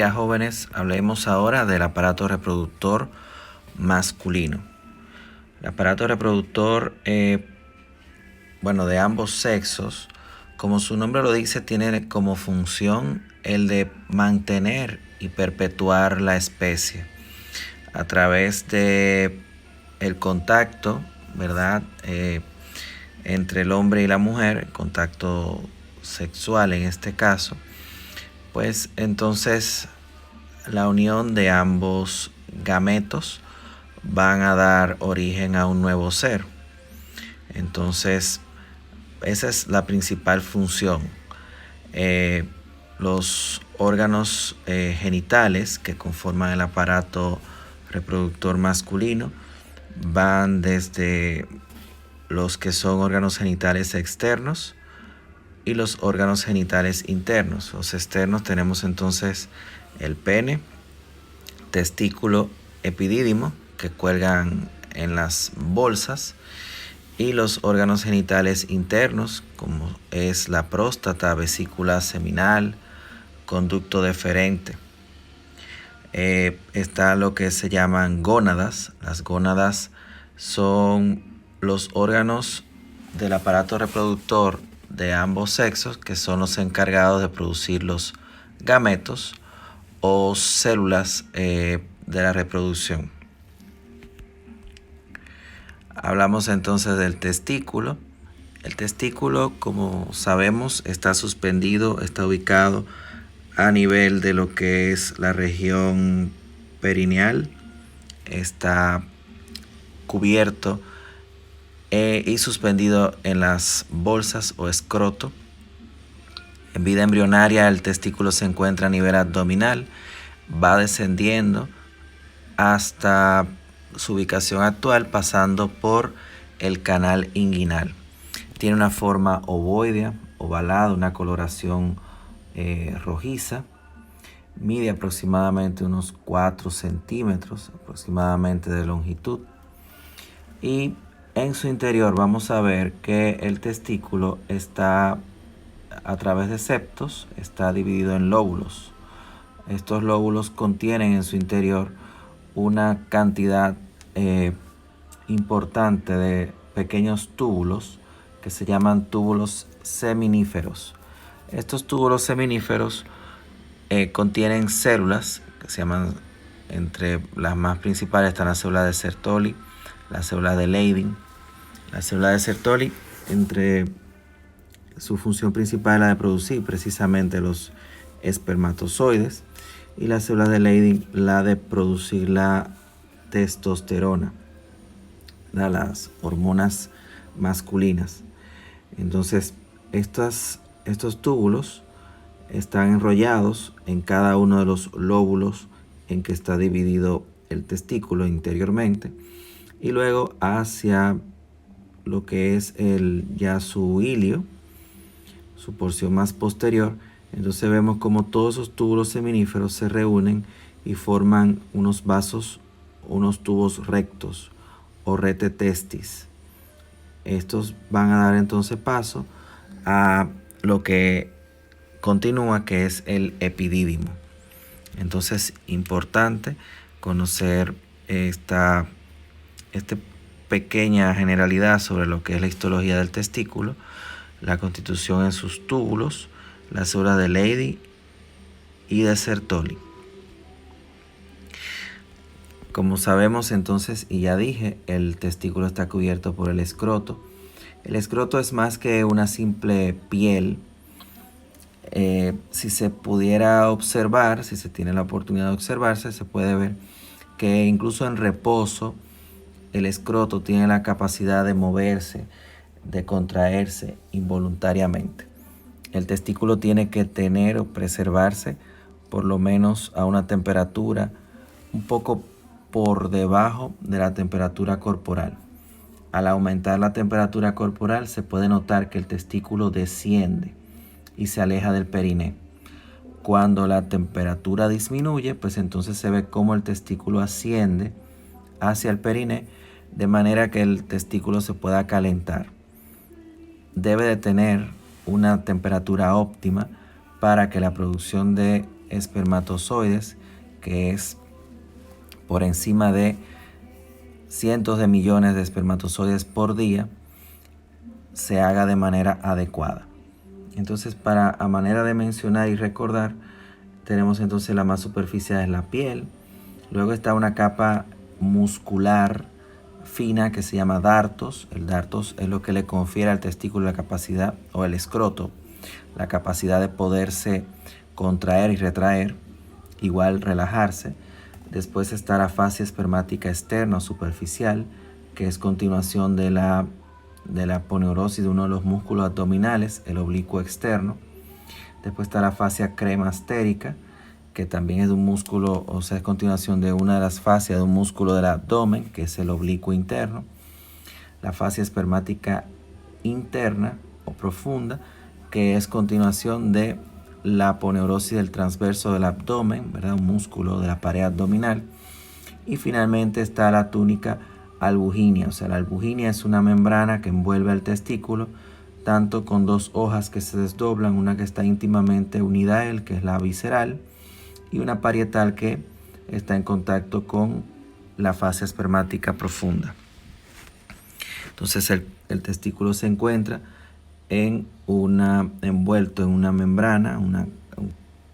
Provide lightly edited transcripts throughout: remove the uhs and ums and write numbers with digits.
Ya jóvenes, hablemos ahora del aparato reproductor masculino. El aparato reproductor, de ambos sexos, como su nombre lo dice, tiene como función el de mantener y perpetuar la especie a través de el contacto, ¿verdad? Entre el hombre y la mujer, contacto sexual en este caso. Pues entonces la unión de ambos gametos van a dar origen a un nuevo ser. Entonces esa es la principal función. Los órganos genitales que conforman el aparato reproductor masculino van desde los que son órganos genitales externos y los órganos genitales internos. Los externos tenemos entonces el pene, testículo, epidídimo, que cuelgan en las bolsas, y los órganos genitales internos, como es la próstata, vesícula seminal, conducto deferente. Está lo que se llaman gónadas. Las gónadas son los órganos del aparato reproductor de ambos sexos, que son los encargados de producir los gametos o células de la reproducción. Hablamos entonces del testículo. El testículo, como sabemos, está suspendido, está ubicado a nivel de lo que es la región perineal. Está cubierto y suspendido en las bolsas o escroto. En vida embrionaria el testículo se encuentra a nivel abdominal, va descendiendo hasta su ubicación actual pasando por el canal inguinal. Tiene una forma ovoidea, ovalada, una coloración rojiza. Mide aproximadamente unos 4 centímetros aproximadamente de longitud. Y en su interior vamos a ver que el testículo está a través de septos, está dividido en lóbulos. Estos lóbulos contienen en su interior una cantidad importante de pequeños túbulos que se llaman túbulos seminíferos. Estos túbulos seminíferos contienen células que se llaman, entre las más principales están las células de Sertoli, la célula de Leydig. La célula de Sertoli, entre su función principal es la de producir precisamente los espermatozoides, y la célula de Leydig la de producir la testosterona, las hormonas masculinas. Entonces estos túbulos están enrollados en cada uno de los lóbulos en que está dividido el testículo interiormente, y luego hacia lo que es ya su ilio, su porción más posterior. Entonces vemos como todos esos túbulos seminíferos se reúnen y forman unos vasos, unos tubos rectos o rete testis. Estos van a dar entonces paso a lo que continúa, que es el epidídimo. Entonces, importante conocer esta pequeña generalidad sobre lo que es la histología del testículo, la constitución en sus túbulos, las células de Leydig y de Sertoli. Como sabemos entonces, y ya dije, el testículo está cubierto por el escroto. El escroto es más que una simple piel. Si se pudiera observar, si se tiene la oportunidad de observarse, se puede ver que incluso en reposo el escroto tiene la capacidad de moverse, de contraerse involuntariamente. El testículo tiene que tener o preservarse por lo menos a una temperatura un poco por debajo de la temperatura corporal. Al aumentar la temperatura corporal se puede notar que el testículo desciende y se aleja del periné. Cuando la temperatura disminuye, pues entonces se ve cómo el testículo asciende hacia el periné, de manera que el testículo se pueda calentar. Debe de tener una temperatura óptima para que la producción de espermatozoides, que es por encima de cientos de millones de espermatozoides por día, se haga de manera adecuada. Entonces, a manera de mencionar y recordar, tenemos entonces la más superficial es la piel. Luego está una capa muscular fina que se llama dartos. El dartos es lo que le confiere al testículo la capacidad, o el escroto, la capacidad de poderse contraer y retraer, igual relajarse. Después está la fascia espermática externa o superficial, que es continuación de la aponeurosis de uno de los músculos abdominales, el oblicuo externo. Después está la fascia cremastérica, que también es de un músculo, o sea, es continuación de una de las fascias de un músculo del abdomen, que es el oblicuo interno. La fascia espermática interna o profunda, que es continuación de la aponeurosis del transverso del abdomen, ¿verdad? Un músculo de la pared abdominal. Y finalmente está la túnica albuginea. O sea, la albuginea es una membrana que envuelve al testículo, tanto con dos hojas que se desdoblan, una que está íntimamente unida a él, que es la visceral, y una parietal que está en contacto con la fascia espermática profunda. Entonces el testículo se encuentra envuelto en una membrana,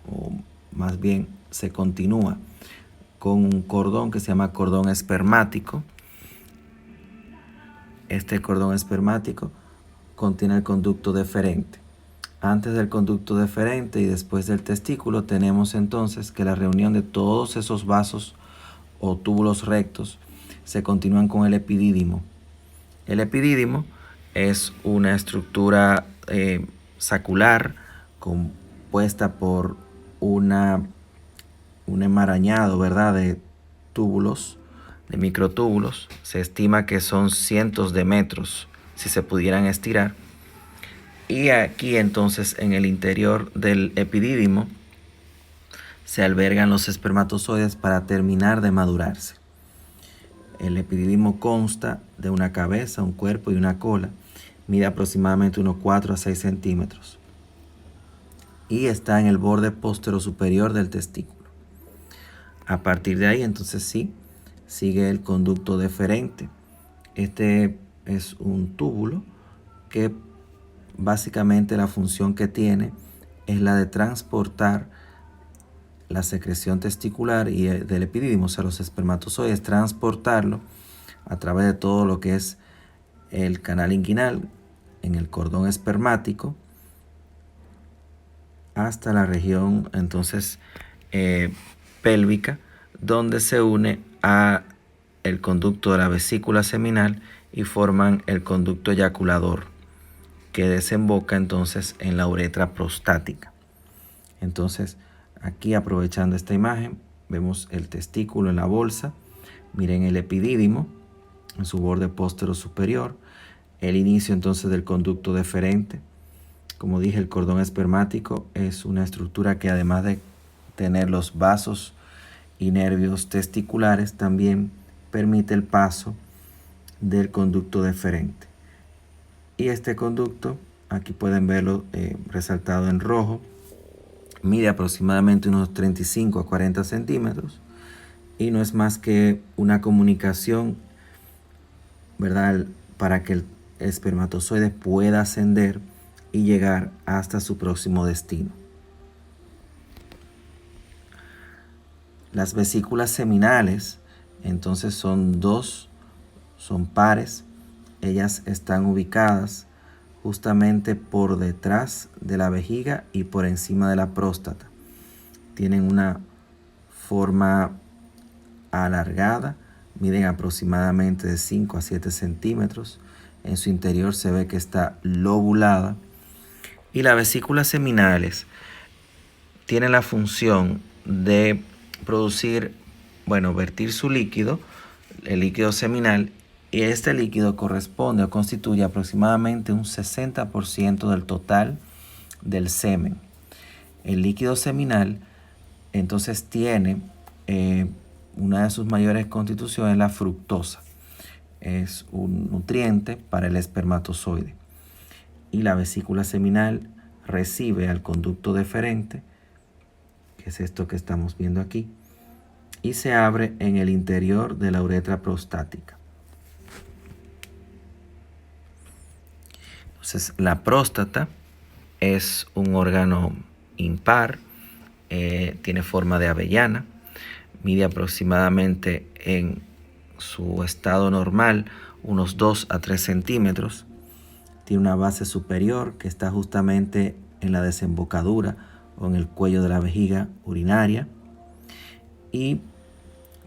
o más bien se continúa con un cordón que se llama cordón espermático. Este cordón espermático contiene el conducto deferente. Antes del conducto deferente y después del testículo tenemos entonces que la reunión de todos esos vasos o túbulos rectos se continúan con el epidídimo. El epidídimo es una estructura sacular compuesta por un enmarañado, ¿verdad?, de túbulos, de microtúbulos. Se estima que son cientos de metros si se pudieran estirar. Y aquí entonces en el interior del epidídimo se albergan los espermatozoides para terminar de madurarse. El epidídimo consta de una cabeza, un cuerpo y una cola. Mide aproximadamente unos 4 a 6 centímetros. Y está en el borde postero superior del testículo. A partir de ahí entonces sí, sigue el conducto deferente. Este es un túbulo que básicamente la función que tiene es la de transportar la secreción testicular y del epidídimo, o sea, los espermatozoides, transportarlo a través de todo lo que es el canal inguinal en el cordón espermático hasta la región entonces pélvica, donde se une a el conducto de la vesícula seminal y forman el conducto eyaculador, que desemboca entonces en la uretra prostática. Entonces, aquí aprovechando esta imagen, vemos el testículo en la bolsa. Miren el epidídimo en su borde póstero superior. El inicio entonces del conducto deferente. Como dije, el cordón espermático es una estructura que además de tener los vasos y nervios testiculares, también permite el paso del conducto deferente. Y este conducto, aquí pueden verlo resaltado en rojo, mide aproximadamente unos 35 a 40 centímetros y no es más que una comunicación, ¿verdad?, para que el espermatozoide pueda ascender y llegar hasta su próximo destino. Las vesículas seminales entonces son pares. Ellas están ubicadas justamente por detrás de la vejiga y por encima de la próstata. Tienen una forma alargada, miden aproximadamente de 5 a 7 centímetros. En su interior se ve que está lobulada. Y las vesículas seminales tienen la función de producir, vertir su líquido, el líquido seminal, y este líquido corresponde o constituye aproximadamente un 60% del total del semen. El líquido seminal entonces tiene una de sus mayores constituciones, la fructosa. Es un nutriente para el espermatozoide. Y la vesícula seminal recibe al conducto deferente, que que es esto que estamos viendo aquí, y se abre en el interior de la uretra prostática. Entonces, la próstata es un órgano impar, tiene forma de avellana, mide aproximadamente en su estado normal unos 2 a 3 centímetros, tiene una base superior que está justamente en la desembocadura o en el cuello de la vejiga urinaria, y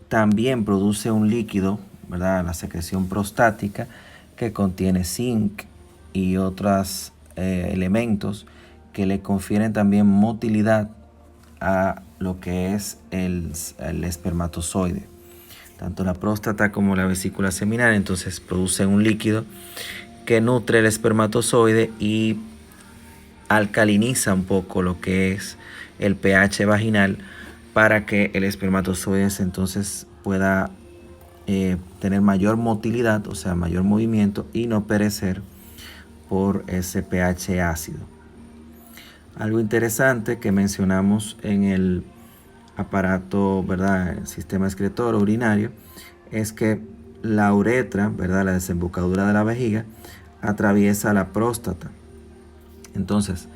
también produce un líquido, ¿verdad? La secreción prostática, que contiene zinc y otros elementos que le confieren también motilidad a lo que es el espermatozoide. Tanto la próstata como la vesícula seminal entonces producen un líquido que nutre el espermatozoide y alcaliniza un poco lo que es el pH vaginal para que el espermatozoide entonces pueda tener mayor motilidad, o sea, mayor movimiento, y no perecer por ese pH ácido. Algo interesante que mencionamos en el aparato, ¿verdad?, el sistema excretor urinario, es que la uretra, ¿verdad?, la desembocadura de la vejiga, atraviesa la próstata. Entonces,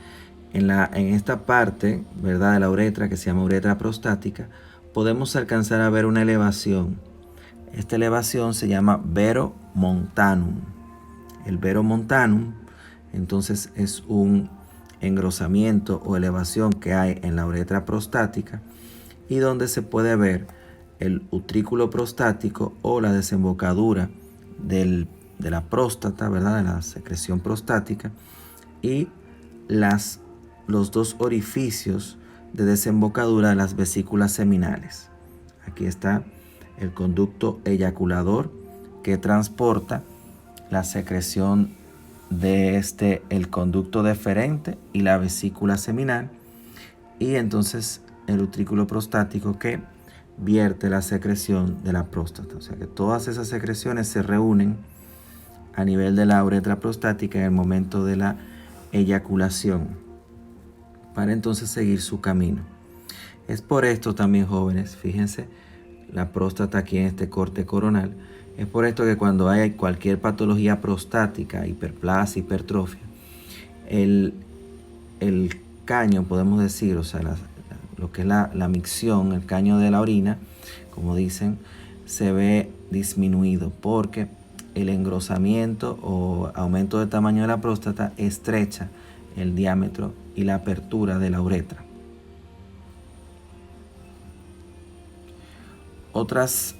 en esta parte, ¿verdad?, de la uretra, que se llama uretra prostática, podemos alcanzar a ver una elevación. Esta elevación se llama vero montanum. El vero montanum, entonces, es un engrosamiento o elevación que hay en la uretra prostática y donde se puede ver el utrículo prostático o la desembocadura de la próstata, ¿verdad?, de la secreción prostática, y los dos orificios de desembocadura de las vesículas seminales. Aquí está el conducto eyaculador que transporta la secreción de el conducto deferente y la vesícula seminal, y entonces el utrículo prostático que vierte la secreción de la próstata. O sea que todas esas secreciones se reúnen a nivel de la uretra prostática en el momento de la eyaculación para entonces seguir su camino. Es por esto también, jóvenes, fíjense, la próstata aquí en este corte coronal, es por esto que cuando hay cualquier patología prostática, hiperplasia, hipertrofia, el caño, podemos decir, o sea, lo que es la micción, el caño de la orina, como dicen, se ve disminuido porque el engrosamiento o aumento de tamaño de la próstata estrecha el diámetro y la apertura de la uretra. Otros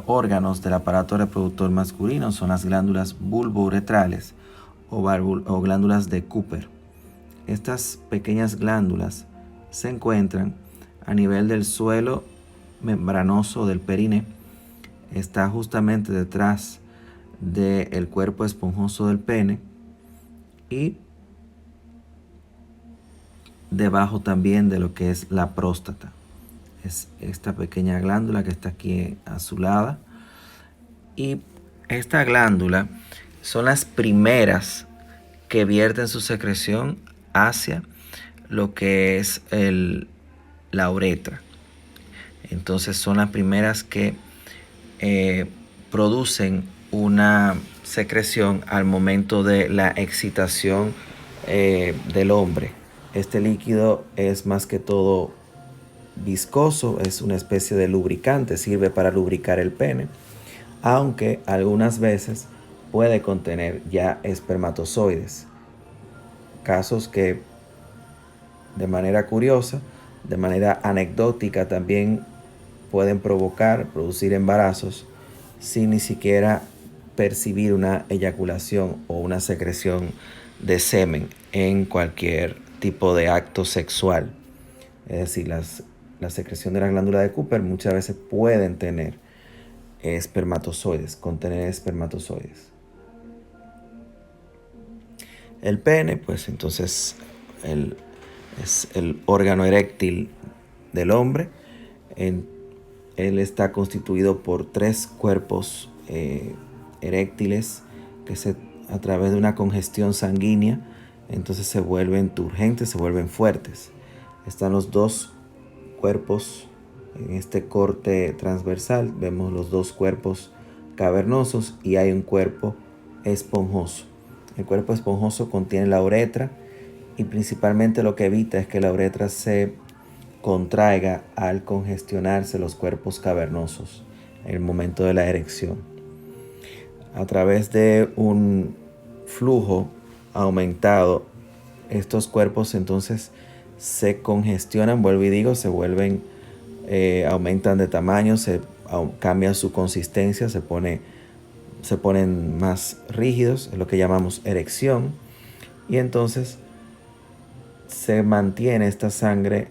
órganos del aparato reproductor masculino son las glándulas bulbouretrales o glándulas de Cooper. Estas pequeñas glándulas se encuentran a nivel del suelo membranoso del perine. Está justamente detrás del cuerpo esponjoso del pene y debajo también de lo que es la próstata. Es esta pequeña glándula que está aquí azulada, y esta glándula son las primeras que vierten su secreción hacia lo que es la uretra. Entonces son las primeras que producen una secreción al momento de la excitación del hombre. Este líquido es más que todo viscoso, es una especie de lubricante, sirve para lubricar el pene, aunque algunas veces puede contener ya espermatozoides. Casos que de manera curiosa, de manera anecdótica, también pueden producir embarazos sin ni siquiera percibir una eyaculación o una secreción de semen en cualquier tipo de acto sexual. Es decir, la secreción de la glándula de Cooper muchas veces pueden tener contener espermatozoides. El pene, pues entonces es el órgano eréctil del hombre. Él está constituido por 3 cuerpos eréctiles que a través de una congestión sanguínea entonces se vuelven turgentes, se vuelven fuertes. Están los 2 cuerpos, en este corte transversal vemos los dos cuerpos cavernosos y hay un cuerpo esponjoso. El cuerpo esponjoso contiene la uretra y principalmente lo que evita es que la uretra se contraiga al congestionarse los cuerpos cavernosos en el momento de la erección. A través de un flujo aumentado, estos cuerpos entonces se congestionan, vuelvo y digo, se vuelven, aumentan de tamaño, cambia su consistencia, se ponen más rígidos, es lo que llamamos erección, y entonces se mantiene esta sangre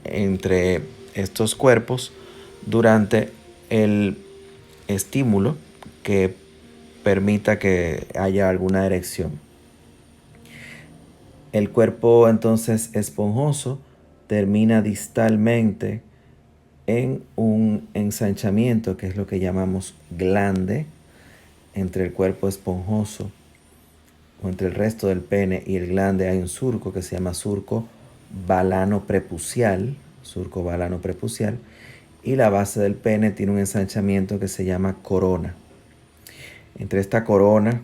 entre estos cuerpos durante el estímulo que permita que haya alguna erección. El cuerpo entonces esponjoso termina distalmente en un ensanchamiento, que es lo que llamamos glande, entre el cuerpo esponjoso o entre el resto del pene y el glande hay un surco que se llama surco balano prepucial, y la base del pene tiene un ensanchamiento que se llama corona. Entre esta corona,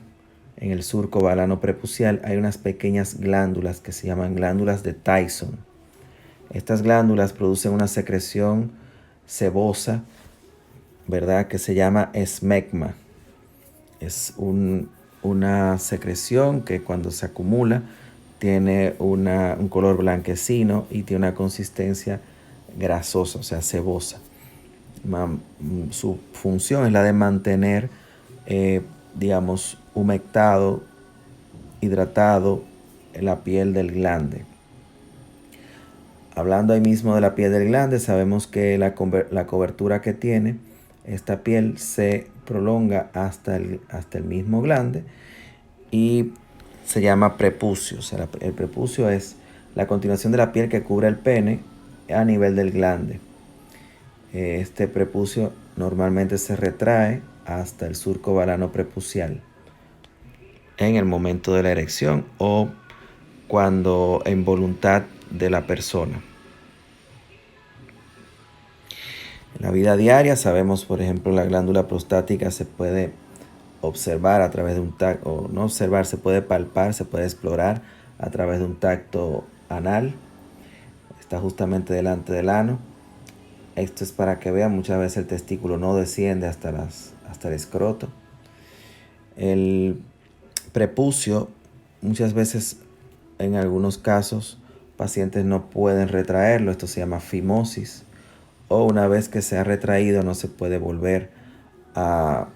en el surco balano prepucial, hay unas pequeñas glándulas que se llaman glándulas de Tyson. Estas glándulas producen una secreción sebosa, ¿verdad?, que se llama esmegma. Es una secreción que cuando se acumula tiene un color blanquecino y tiene una consistencia grasosa, o sea, sebosa. Su función es la de mantener, digamos, humectado, hidratado la piel del glande. Hablando ahí mismo de la piel del glande, sabemos que la cobertura que tiene esta piel se prolonga hasta el mismo glande y se llama prepucio. O sea, el prepucio es la continuación de la piel que cubre el pene a nivel del glande. Este prepucio normalmente se retrae hasta el surco balano prepucial en el momento de la erección o cuando en voluntad de la persona. En la vida diaria sabemos, por ejemplo, la glándula prostática se puede observar a través de un tacto, o no observar, se puede palpar, se puede explorar a través de un tacto anal. Está justamente delante del ano. Esto es para que vean, muchas veces el testículo no desciende hasta el escroto. El prepucio, muchas veces, en algunos casos, pacientes no pueden retraerlo. Esto se llama fimosis. O una vez que se ha retraído no se puede volver a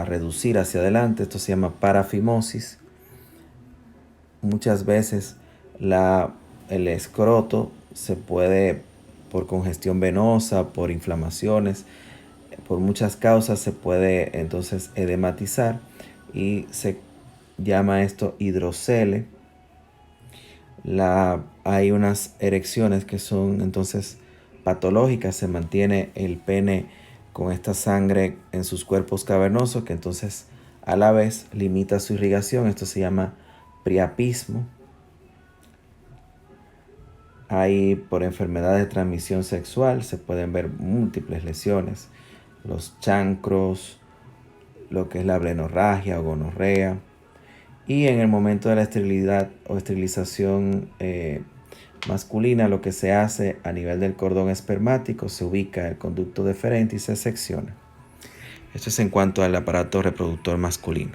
reducir hacia adelante. Esto se llama parafimosis. Muchas veces el escroto se puede, por congestión venosa, por inflamaciones, por muchas causas, se puede entonces edematizar y se llama esto hidrocele. Hay unas erecciones que son entonces patológicas, se mantiene el pene con esta sangre en sus cuerpos cavernosos que entonces a la vez limita su irrigación. Esto se llama priapismo. Hay, por enfermedades de transmisión sexual, se pueden ver múltiples lesiones, los chancros, lo que es la blenorragia o gonorrea. Y en el momento de la esterilidad o esterilización masculina, lo que se hace a nivel del cordón espermático, se ubica el conducto deferente y se secciona. Esto es en cuanto al aparato reproductor masculino.